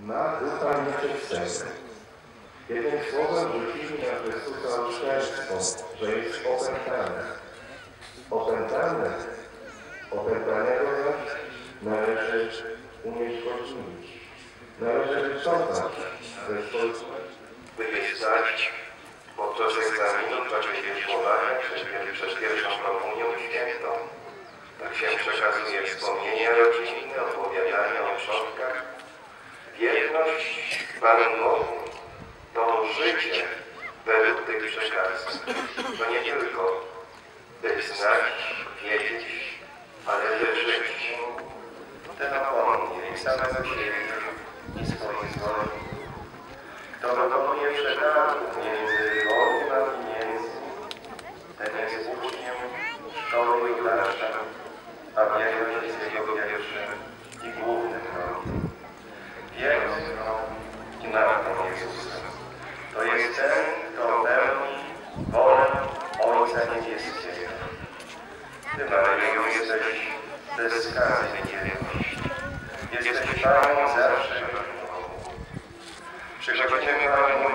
na ducha nieczystego. Jednym słowem rzucili na Chrystusa oszczerstwo, że jest opętany. Opętanego zaś należy unieszkodliwić. Należy wycofać ze swoich wyjeżdżać podczas egzaminu w czasie świętowania przed pierwszą komunią świętą. Tak się przekazuje wspomnienia rodzinne, opowiadania o przodkach. Wierność Panu Bogu to życie według tych przekazów. To nie tylko by znać, wiedzieć, ale też żyć. Ten opomnie i samego siebie i swoich woli. Kto dokonuje przetargów między Bogiem a pieniędzmi, ten jest uczniem szkoły Judasza, a wierność jest jego pierwszym i głównym drogiem. Wierną i matką Jezusa. To jest ten, kto pełni wolę Ojca Niebieskiego. Ty, Maryjo, jesteś bez skazy wierności. Jesteś Panią zawsze. Przychodzimy Panu